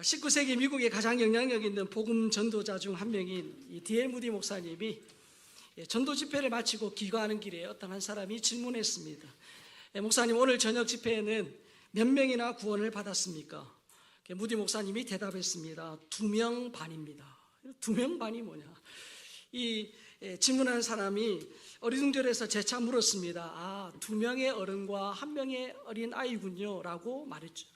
19세기 미국의 가장 영향력 있는 복음 전도자 중 한 명인 이 D.L. 무디 목사님이 전도 집회를 마치고 귀가하는 길에 어떤 한 사람이 질문했습니다. 목사님, 오늘 저녁 집회에는 몇 명이나 구원을 받았습니까? 무디 목사님이 대답했습니다. 2명 반입니다. 2명 반이 뭐냐? 이 질문하는 사람이 어리둥절해서 재차 물었습니다. 2명의 어른과 1명의 어린 아이군요 라고 말했죠.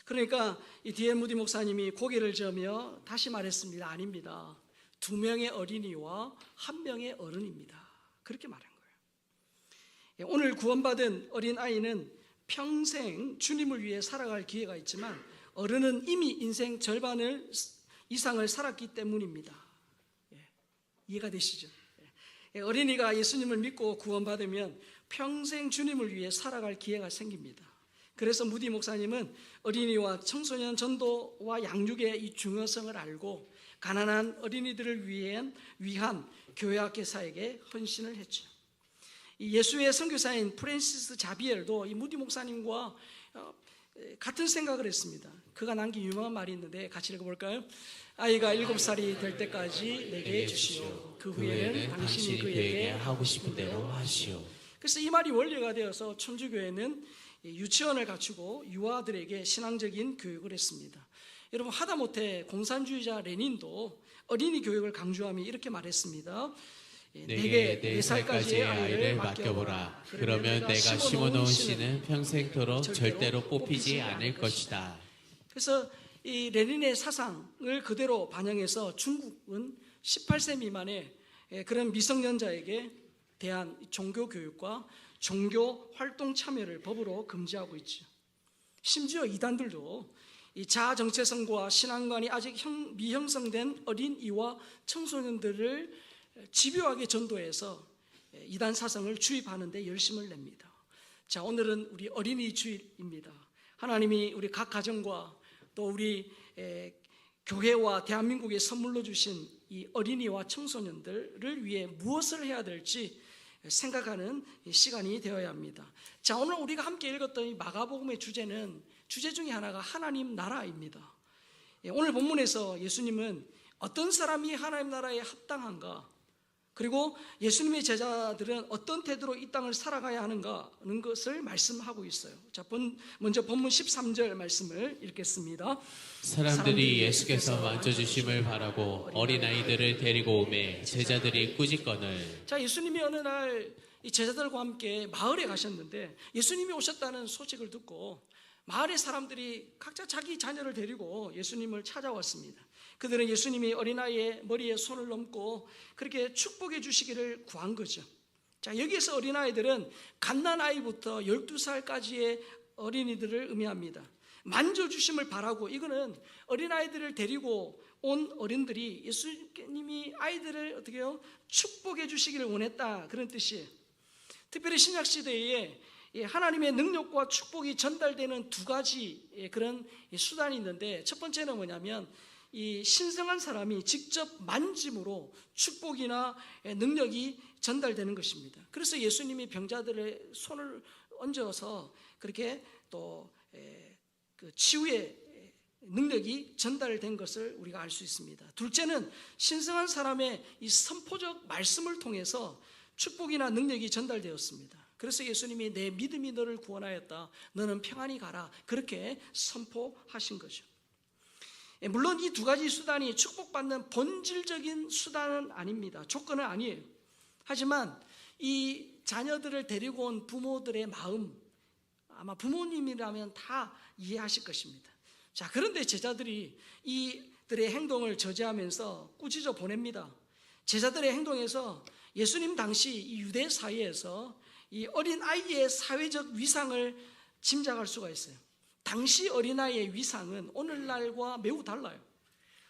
그러니까 이 D.L. 무디 목사님이 고개를 저으며 다시 말했습니다. 아닙니다. 2명의 어린이와 1명의 어른입니다. 그렇게 말한 거예요. 오늘 구원받은 어린 아이는 평생 주님을 위해 살아갈 기회가 있지만 어른은 이미 인생 절반을 이상을 살았기 때문입니다. 이해가 되시죠? 어린이가 예수님을 믿고 구원받으면 평생 주님을 위해 살아갈 기회가 생깁니다. 그래서 무디 목사님은 어린이와 청소년 전도와 양육의 이 중요성을 알고 가난한 어린이들을 위한 교회학교사에게 헌신을 했죠. 예수의 선교사인 프랜시스 자비엘도 이 무디 목사님과 같은 생각을 했습니다. 그가 남긴 유명한 말이 있는데 같이 읽어볼까요? 아이가 7살이 될 때까지 내게 주시오. 그 후에는 당신이 그에게 하고 싶은 대로 하시오. 그래서 이 말이 원리가 되어서 천주교회는 유치원을 갖추고 유아들에게 신앙적인 교육을 했습니다. 여러분, 하다못해 공산주의자 레닌도 어린이 교육을 강조하며 이렇게 말했습니다. 내게 4살까지의 아이를 맡겨보라. 그러면 내가 심어놓은 씨는 평생토록 절대로 뽑히지 않을 것이다. 그래서 이 레닌의 사상을 그대로 반영해서 중국은 18세 미만의 그런 미성년자에게 대한 종교 교육과 종교 활동 참여를 법으로 금지하고 있죠. 심지어 이단들도 이 자아 정체성과 신앙관이 아직 미형성된 어린이와 청소년들을 집요하게 전도해서 이단 사상을 주입하는 데 열심을 냅니다. 자, 오늘은 우리 어린이 주일입니다. 하나님이 우리 각 가정과 또 우리 교회와 대한민국에 선물로 주신 이 어린이와 청소년들을 위해 무엇을 해야 될지 생각하는 시간이 되어야 합니다. 자, 오늘 우리가 함께 읽었던 이 마가복음의 주제 중에 하나가 하나님 나라입니다. 오늘 본문에서 예수님은 어떤 사람이 하나님 나라에 합당한가, 그리고 예수님의 제자들은 어떤 태도로 이 땅을 살아가야 하는가 하는 것을 말씀하고 있어요. 자, 먼저 본문 13절 말씀을 읽겠습니다. 사람들이 예수께서 만져주심을 바라고 어린아이들을 데리고 오매 제자들이 꾸짖거늘. 자, 예수님이 어느 날 이 제자들과 함께 마을에 가셨는데 예수님이 오셨다는 소식을 듣고 마을의 사람들이 각자 자기 자녀를 데리고 예수님을 찾아왔습니다. 그들은 예수님이 어린아이의 머리에 손을 얹고 그렇게 축복해 주시기를 구한 거죠. 자, 여기에서 어린아이들은 갓난아이부터 12살까지의 어린이들을 의미합니다. 만져주심을 바라고, 이거는 어린아이들을 데리고 온 어른들이 예수님이 아이들을 어떻게 해요? 축복해 주시기를 원했다, 그런 뜻이에요. 특별히 신약시대에 하나님의 능력과 축복이 전달되는 2가지 그런 수단이 있는데, 첫 번째는 뭐냐면 이 신성한 사람이 직접 만짐으로 축복이나 능력이 전달되는 것입니다. 그래서 예수님이 병자들의 손을 얹어서 그렇게 또 그 치유의 능력이 전달된 것을 우리가 알 수 있습니다. 둘째는 신성한 사람의 이 선포적 말씀을 통해서 축복이나 능력이 전달되었습니다. 그래서 예수님이 내 믿음이 너를 구원하였다, 너는 평안히 가라, 그렇게 선포하신 거죠. 물론 이 2가지 수단이 축복받는 본질적인 수단은 아닙니다. 조건은 아니에요. 하지만 이 자녀들을 데리고 온 부모들의 마음, 아마 부모님이라면 다 이해하실 것입니다. 자, 그런데 제자들이 이들의 행동을 저지하면서 꾸짖어 보냅니다. 제자들의 행동에서 예수님 당시 이 유대 사회에서 이 어린아이의 사회적 위상을 짐작할 수가 있어요. 당시 어린아이의 위상은 오늘날과 매우 달라요.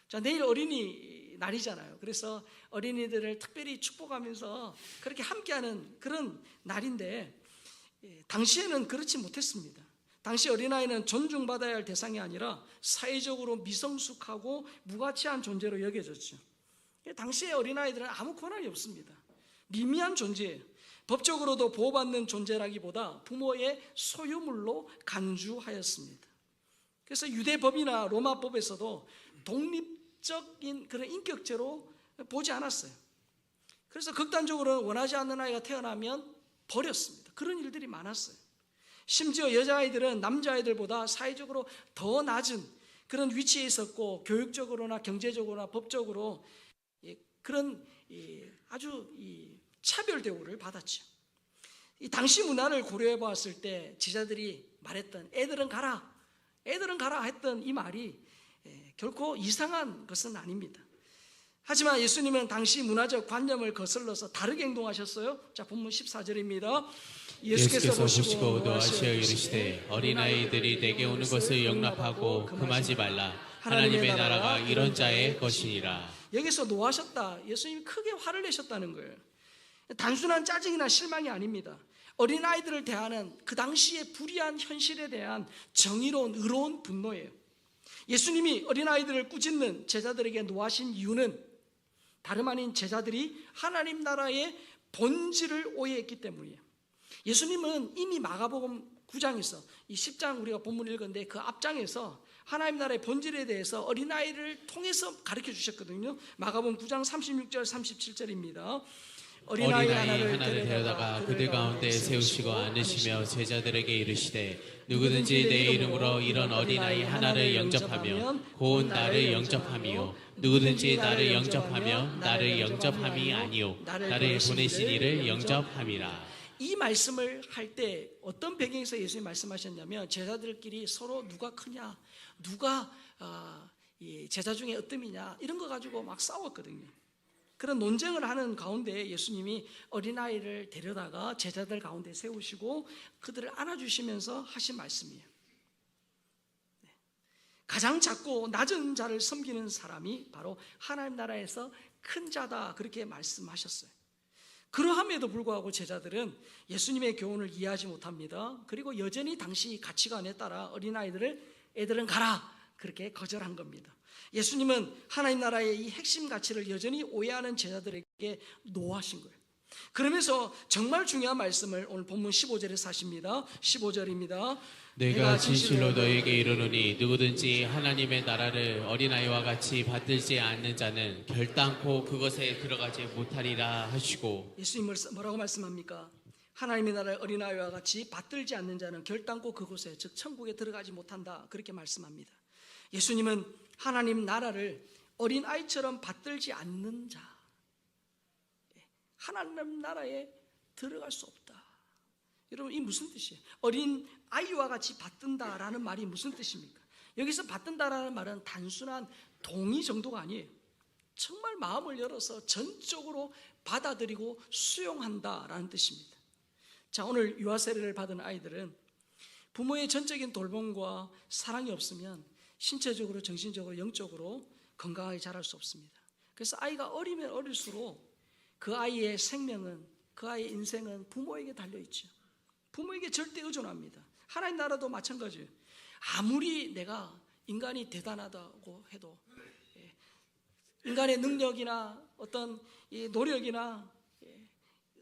자, 내일 어린이 날이잖아요. 그래서 어린이들을 특별히 축복하면서 그렇게 함께하는 그런 날인데, 당시에는 그렇지 못했습니다. 당시 어린아이는 존중받아야 할 대상이 아니라 사회적으로 미성숙하고 무가치한 존재로 여겨졌죠. 당시의 어린아이들은 아무 권한이 없습니다. 미미한 존재예요. 법적으로도 보호받는 존재라기보다 부모의 소유물로 간주하였습니다. 그래서 유대법이나 로마법에서도 독립적인 그런 인격체로 보지 않았어요. 그래서 극단적으로 원하지 않는 아이가 태어나면 버렸습니다. 그런 일들이 많았어요. 심지어 여자아이들은 남자아이들보다 사회적으로 더 낮은 그런 위치에 있었고, 교육적으로나 경제적으로나 법적으로 그런 아주 차별 대우를 받았죠. 이 당시 문화를 고려해 보았을 때 제자들이 말했던 애들은 가라 했던 이 말이 결코 이상한 것은 아닙니다. 하지만 예수님은 당시 문화적 관념을 거슬러서 다르게 행동하셨어요. 자, 본문 14절입니다. 예수께서 보시고 노하시어 이르시되 어린아이들이 내게 오는 것을 용납하고 금하지 말라. 하나님의 나라가 이런 자의 것이니라. 여기서 노하셨다. 예수님이 크게 화를 내셨다는 거예요. 단순한 짜증이나 실망이 아닙니다. 어린아이들을 대하는 그 당시의 불의한 현실에 대한 정의로운 의로운 분노예요. 예수님이 어린아이들을 꾸짖는 제자들에게 노하신 이유는 다름 아닌 제자들이 하나님 나라의 본질을 오해했기 때문이에요. 예수님은 이미 마가복음 9장에서 이 10장 우리가 본문을 읽었는데 그 앞장에서 하나님 나라의 본질에 대해서 어린아이를 통해서 가르쳐 주셨거든요. 마가복음 9장 36절 37절입니다. 어린아이 하나를 데려다가 그들 가운데 세우시고 앉으시며 제자들에게 이르시되 누구든지 내 이름으로 이런 어린아이 하나를 영접하며 곧 나를 영접함이요 누구든지 나를 영접하며 나를 영접함이 아니요 나를 보내신 이를 영접함이라. 이 말씀을 할 때 어떤 배경에서 예수님이 말씀하셨냐면 제자들끼리 서로 누가 크냐, 누가 제자 중에 어뜸이냐 이런 거 가지고 막 싸웠거든요. 그런 논쟁을 하는 가운데 예수님이 어린아이를 데려다가 제자들 가운데 세우시고 그들을 안아주시면서 하신 말씀이에요. 가장 작고 낮은 자를 섬기는 사람이 바로 하나님 나라에서 큰 자다, 그렇게 말씀하셨어요. 그러함에도 불구하고 제자들은 예수님의 교훈을 이해하지 못합니다. 그리고 여전히 당시 가치관에 따라 애들은 가라, 그렇게 거절한 겁니다. 예수님은 하나님 나라의 이 핵심 가치를 여전히 오해하는 제자들에게 노하신 거예요. 그러면서 정말 중요한 말씀을 오늘 본문 15절에서 하십니다. 15절입니다. 내가 진실로 너에게 이르노니 누구든지 하나님의 나라를 어린아이와 같이 받들지 않는 자는 결단코 그것에 들어가지 못하리라 하시고. 예수님은 뭐라고 말씀합니까? 하나님의 나라를 어린아이와 같이 받들지 않는 자는 결단코 그곳에, 즉 천국에 들어가지 못한다, 그렇게 말씀합니다. 예수님은 하나님 나라를 어린아이처럼 받들지 않는 자, 하나님 나라에 들어갈 수 없다. 여러분, 이 무슨 뜻이에요? 어린아이와 같이 받든다라는 말이 무슨 뜻입니까? 여기서 받든다라는 말은 단순한 동의 정도가 아니에요. 정말 마음을 열어서 전적으로 받아들이고 수용한다라는 뜻입니다. 자, 오늘 유아 세례를 받은 아이들은 부모의 전적인 돌봄과 사랑이 없으면 신체적으로, 정신적으로, 영적으로 건강하게 자랄 수 없습니다. 그래서 아이가 어리면 어릴수록 그 아이의 생명은, 그 아이의 인생은 부모에게 달려있죠. 부모에게 절대 의존합니다. 하나님 나라도 마찬가지예요. 아무리 내가 인간이 대단하다고 해도 인간의 능력이나 어떤 노력이나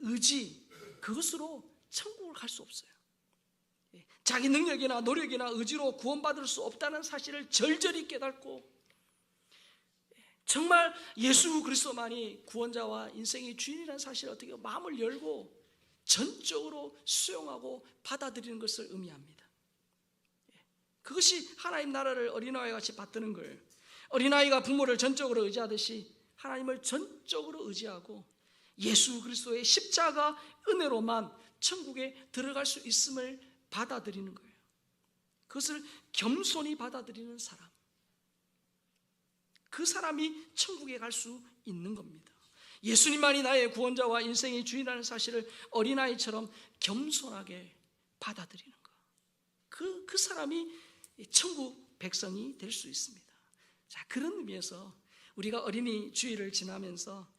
의지, 그것으로 천국을 갈 수 없어요. 자기 능력이나 노력이나 의지로 구원받을 수 없다는 사실을 절절히 깨닫고 정말 예수 그리스도만이 구원자와 인생의 주인이라는 사실을 어떻게 마음을 열고 전적으로 수용하고 받아들이는 것을 의미합니다. 그것이 하나님 나라를 어린아이와 같이 받드는 거예요. 어린아이가 부모를 전적으로 의지하듯이 하나님을 전적으로 의지하고 예수 그리스도의 십자가 은혜로만 천국에 들어갈 수 있음을 받아들이는 거예요. 그것을 겸손히 받아들이는 사람, 그 사람이 천국에 갈 수 있는 겁니다. 예수님만이 나의 구원자와 인생의 주인이라는 사실을 어린아이처럼 겸손하게 받아들이는 것, 그 사람이 천국 백성이 될 수 있습니다. 자, 그런 의미에서 우리가 어린이 주일을 지나면서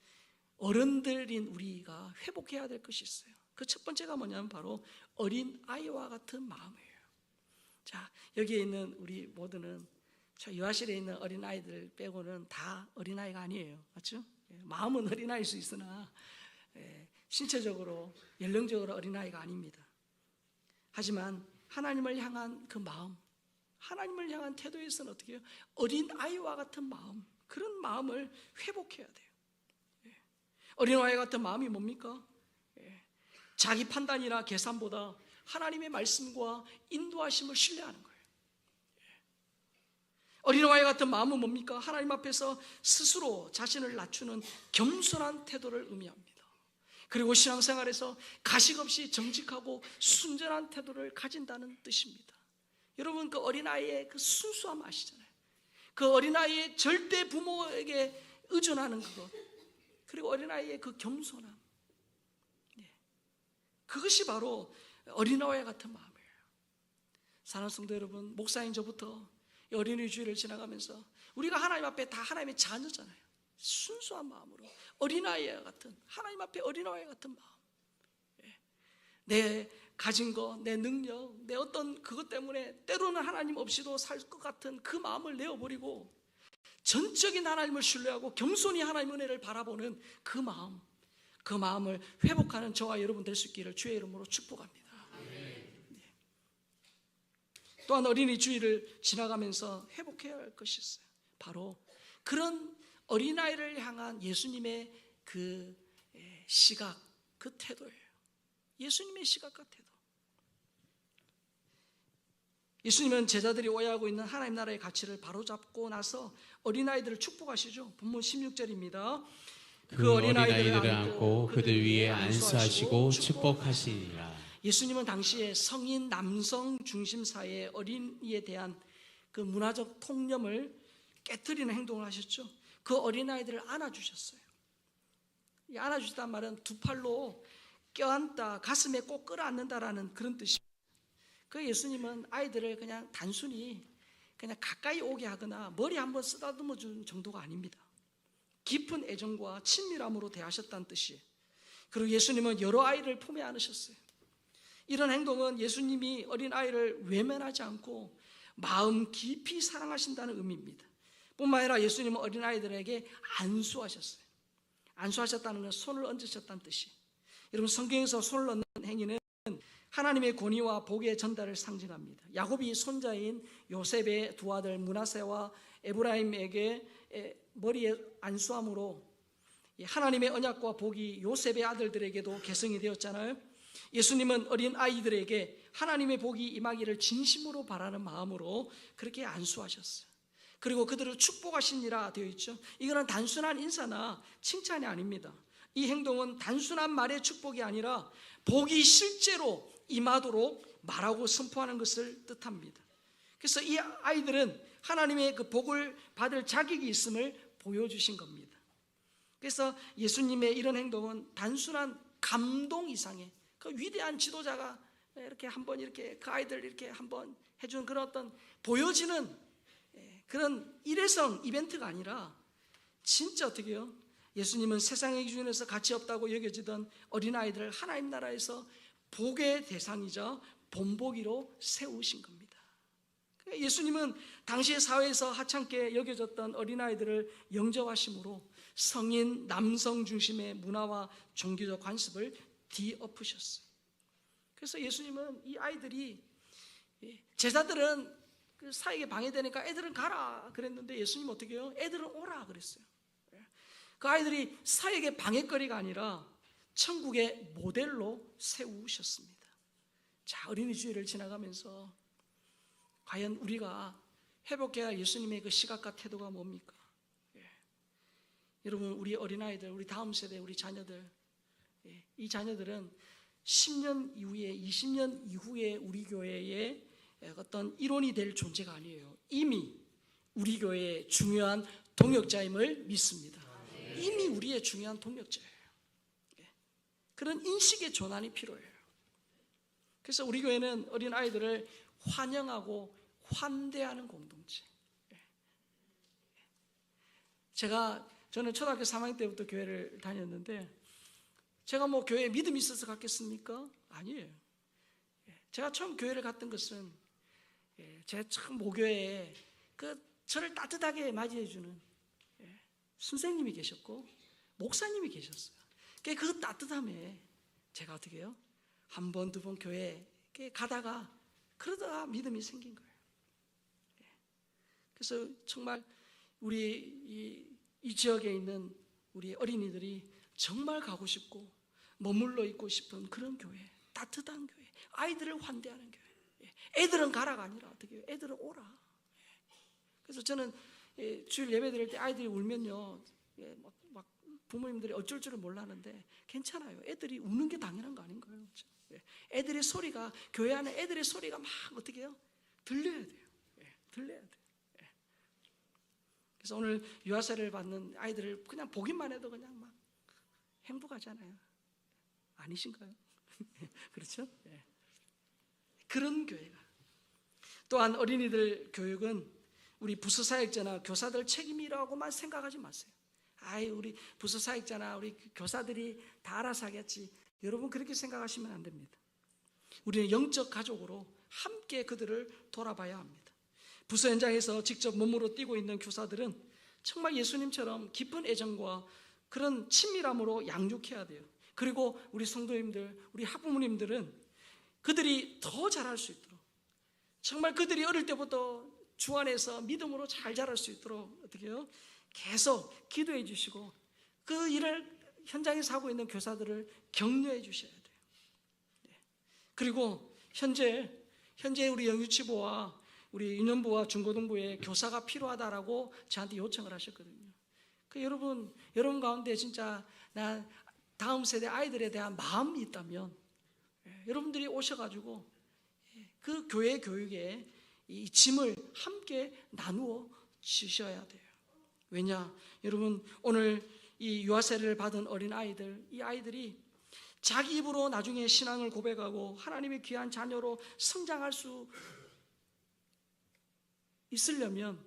어른들인 우리가 회복해야 될 것이 있어요. 그 첫 번째가 뭐냐면 바로 어린아이와 같은 마음이에요. 자, 여기에 있는 우리 모두는 유아실에 있는 어린아이들 빼고는 다 어린아이가 아니에요. 맞죠? 마음은 어린아이일 수 있으나 신체적으로, 연령적으로 어린아이가 아닙니다. 하지만 하나님을 향한 그 마음, 하나님을 향한 태도에서는 어떻게 해요? 어린 아이와 같은 마음, 그런 마음을 회복해야 돼요. 어린 아이 같은 마음이 뭡니까? 자기 판단이나 계산보다 하나님의 말씀과 인도하심을 신뢰하는 거예요. 어린아이 같은 마음은 뭡니까? 하나님 앞에서 스스로 자신을 낮추는 겸손한 태도를 의미합니다. 그리고 신앙생활에서 가식 없이 정직하고 순전한 태도를 가진다는 뜻입니다. 여러분, 그 어린아이의 그 순수함 아시잖아요. 그 어린아이의 절대 부모에게 의존하는 그것, 그리고 어린아이의 그 겸손함, 그것이 바로 어린아이 같은 마음이에요. 사랑하는 성도 여러분, 목사인 저부터 어린이 주일을 지나가면서 우리가 하나님 앞에 다 하나님의 자녀잖아요. 순수한 마음으로 어린아이와 같은, 하나님 앞에 어린아이 같은 마음, 내 가진 거, 내 능력, 내 어떤 그것 때문에 때로는 하나님 없이도 살 것 같은 그 마음을 내어버리고 전적인 하나님을 신뢰하고 겸손히 하나님의 은혜를 바라보는 그 마음, 그 마음을 회복하는 저와 여러분 될 수 있기를 주의 이름으로 축복합니다. 또한 어린이 주일을 지나가면서 회복해야 할 것이 있어요. 바로 그런 어린아이를 향한 예수님의 그 시각, 그 태도예요. 예수님의 시각과 태도. 예수님은 제자들이 오해하고 있는 하나님 나라의 가치를 바로잡고 나서 어린아이들을 축복하시죠. 본문 16절입니다. 그 어린아이들을 안고 그들 위에 안수하시고 축복하시니라. 예수님은 당시에 성인 남성 중심 사회의 어린이에 대한 그 문화적 통념을 깨트리는 행동을 하셨죠. 그 어린아이들을 안아주셨어요. 이 안아주셨다는 말은 두 팔로 껴안다, 가슴에 꼭 끌어안는다라는 그런 뜻입니다. 그 예수님은 아이들을 그냥 단순히 그냥 가까이 오게 하거나 머리 한번 쓰다듬어 준 정도가 아닙니다. 깊은 애정과 친밀함으로 대하셨다는 뜻이에요. 그리고 예수님은 여러 아이를 품에 안으셨어요. 이런 행동은 예수님이 어린아이를 외면하지 않고 마음 깊이 사랑하신다는 의미입니다. 뿐만 아니라 예수님은 어린아이들에게 안수하셨어요. 안수하셨다는 건 손을 얹으셨다는 뜻이에요. 여러분, 성경에서 손을 얹는 행위는 하나님의 권위와 복의 전달을 상징합니다. 야곱이 손자인 요셉의 두 아들 므낫세와 에브라임에게 머리에 안수함으로 하나님의 언약과 복이 요셉의 아들들에게도 계승이 되었잖아요. 예수님은 어린 아이들에게 하나님의 복이 임하기를 진심으로 바라는 마음으로 그렇게 안수하셨어요. 그리고 그들을 축복하시니라 되어 있죠. 이거는 단순한 인사나 칭찬이 아닙니다. 이 행동은 단순한 말의 축복이 아니라 복이 실제로 임하도록 말하고 선포하는 것을 뜻합니다. 그래서 이 아이들은 하나님의 그 복을 받을 자격이 있음을 보여주신 겁니다. 그래서 예수님의 이런 행동은 단순한 감동 이상의 그 위대한 지도자가 이렇게 한번 이렇게 그 아이들 이렇게 한번 해준 그런 어떤 보여지는 그런 일회성 이벤트가 아니라 진짜 어떻게 해요? 예수님은 세상의 기준에서 가치 없다고 여겨지던 어린아이들을 하나님 나라에서 복의 대상이자 본보기로 세우신 겁니다. 예수님은 당시의 사회에서 하찮게 여겨졌던 어린아이들을 영접하심으로 성인 남성 중심의 문화와 종교적 관습을 뒤엎으셨어요. 그래서 예수님은 이 아이들이, 제자들은 그 사역에 방해되니까 애들은 가라 그랬는데 예수님은 어떻게 해요? 애들은 오라 그랬어요. 그 아이들이 사역의 방해거리가 아니라 천국의 모델로 세우셨습니다. 자, 어린이 주일을 지나가면서 과연 우리가 회복해야 할 예수님의 그 시각과 태도가 뭡니까? 여러분, 우리 어린아이들, 우리 다음 세대, 우리 자녀들, 이 자녀들은 10년 이후에, 20년 이후에 우리 교회의 어떤 일원이 될 존재가 아니에요. 이미 우리 교회의 중요한 동역자임을 믿습니다. 이미 우리의 중요한 동역자예요. 그런 인식의 전환이 필요해요. 그래서 우리 교회는 어린아이들을 환영하고 환대하는 공동체. 저는 초등학교 3학년 때부터 교회를 다녔는데 제가 뭐 교회에 믿음이 있어서 갔겠습니까? 아니에요. 제가 처음 교회를 갔던 것은 제가 처음 모교회에 저를 따뜻하게 맞이해주는 선생님이 계셨고 목사님이 계셨어요. 그 따뜻함에 제가 어떻게 해요? 한 번, 두 번 교회에 가다가 그러다가 믿음이 생긴 거예요. 그래서 정말 우리 이 지역에 있는 우리 어린이들이 정말 가고 싶고 머물러 있고 싶은 그런 교회, 따뜻한 교회, 아이들을 환대하는 교회. 애들은 가라가 아니라 어떻게 해요? 애들은 오라. 그래서 저는 주일 예배 드릴 때 아이들이 울면요, 막 부모님들이 어쩔 줄을 몰라하는데 괜찮아요. 애들이 우는 게 당연한 거 아닌가요? 그렇죠? 애들의 소리가, 교회 안에 애들의 소리가 막 어떻게 해요? 들려야 돼요. 들려야 돼요. 그래서 오늘 유아세를 받는 아이들을 그냥 보기만 해도 그냥 막 행복하잖아요. 아니신가요? 그렇죠? 그런 교회가. 또한 어린이들 교육은 우리 부서사역자나 교사들 책임이라고만 생각하지 마세요. 아이, 우리 부서사역자나 우리 교사들이 다 알아서 하겠지. 여러분 그렇게 생각하시면 안 됩니다. 우리는 영적 가족으로 함께 그들을 돌아봐야 합니다. 부서 현장에서 직접 몸으로 뛰고 있는 교사들은 정말 예수님처럼 깊은 애정과 그런 친밀함으로 양육해야 돼요. 그리고 우리 성도님들, 우리 학부모님들은 그들이 더 잘할 수 있도록, 정말 그들이 어릴 때부터 주 안에서 믿음으로 잘 자랄 수 있도록 어떻게 해요? 계속 기도해 주시고 그 일을 현장에서 하고 있는 교사들을 격려해 주셔야 돼요. 그리고 현재 우리 영유치부와 우리 유년부와 중고등부에 교사가 필요하다라고 저한테 요청을 하셨거든요. 그 여러분 가운데 진짜 나 다음 세대 아이들에 대한 마음이 있다면 여러분들이 오셔가지고 그 교회 교육에 이 짐을 함께 나누어 주셔야 돼요. 왜냐? 여러분 오늘 이 유아세례를 받은 어린 아이들, 이 아이들이 자기 입으로 나중에 신앙을 고백하고 하나님의 귀한 자녀로 성장할 수 있으려면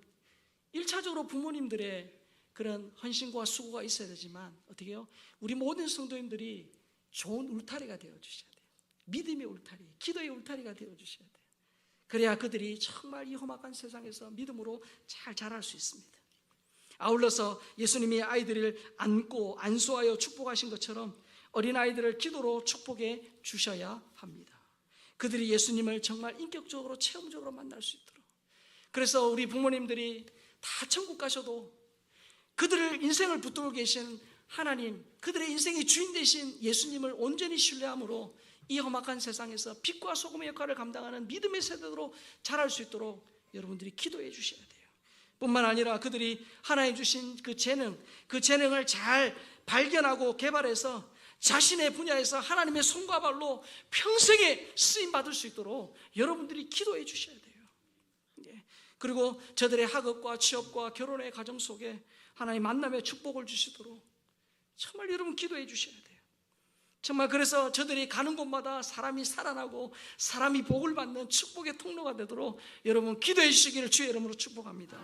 1차적으로 부모님들의 그런 헌신과 수고가 있어야 되지만 어떻게 해요? 우리 모든 성도님들이 좋은 울타리가 되어주셔야 돼요. 믿음의 울타리, 기도의 울타리가 되어주셔야 돼요. 그래야 그들이 정말 이 험악한 세상에서 믿음으로 잘 자랄 수 있습니다. 아울러서 예수님이 아이들을 안고 안수하여 축복하신 것처럼 어린아이들을 기도로 축복해 주셔야 합니다. 그들이 예수님을 정말 인격적으로 체험적으로 만날 수 있도록. 그래서 우리 부모님들이 다 천국 가셔도 그들을 인생을 붙들고 계신 하나님, 그들의 인생의 주인 되신 예수님을 온전히 신뢰함으로 이 험악한 세상에서 빛과 소금의 역할을 감당하는 믿음의 세대로 자랄 수 있도록 여러분들이 기도해 주셔야 돼요. 뿐만 아니라 그들이 하나님 주신 그 재능을 잘 발견하고 개발해서 자신의 분야에서 하나님의 손과 발로 평생에 쓰임받을 수 있도록 여러분들이 기도해 주셔야 돼요. 그리고 저들의 학업과 취업과 결혼의 가정 속에 하나님 만남의 축복을 주시도록 정말 여러분 기도해 주셔야 돼요. 정말 그래서 저들이 가는 곳마다 사람이 살아나고 사람이 복을 받는 축복의 통로가 되도록 여러분 기도해 주시기를 주의 이름으로 축복합니다.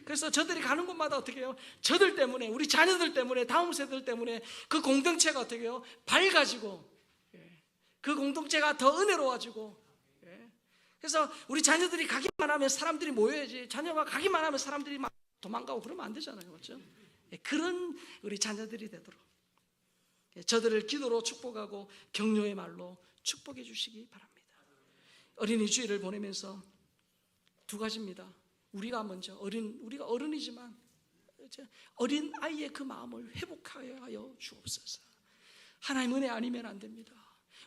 그래서 저들이 가는 곳마다 어떻게 해요? 저들 때문에, 우리 자녀들 때문에, 다음 세대들 때문에 그 공동체가 어떻게 해요? 밝아지고 그 공동체가 더 은혜로워지고, 그래서 우리 자녀들이 가기만 하면 사람들이 모여야지, 자녀가 가기만 하면 사람들이 막 도망가고 그러면 안 되잖아요. 그렇죠? 그런 우리 자녀들이 되도록 저들을 기도로 축복하고 격려의 말로 축복해 주시기 바랍니다. 어린이 주일을 보내면서 두 가지입니다. 우리가 먼저 우리가 어른이지만 어린 아이의 그 마음을 회복하여 주옵소서. 하나님 은혜 아니면 안 됩니다.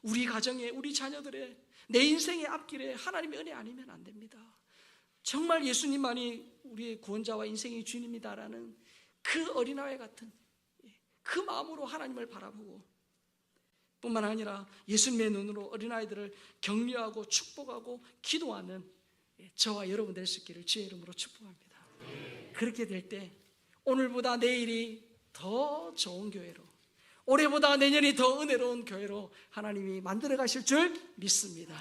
우리 가정에, 우리 자녀들의, 내 인생의 앞길에 하나님의 은혜 아니면 안 됩니다. 정말 예수님만이 우리의 구원자와 인생의 주인입니다라는 그 어린아이 같은 그 마음으로 하나님을 바라보고 뿐만 아니라 예수님의 눈으로 어린아이들을 격려하고 축복하고 기도하는 저와 여러분 될 수 있기를 주의 이름으로 축복합니다. 그렇게 될 때 오늘보다 내일이 더 좋은 교회로, 올해보다 내년이 더 은혜로운 교회로 하나님이 만들어 가실 줄 믿습니다.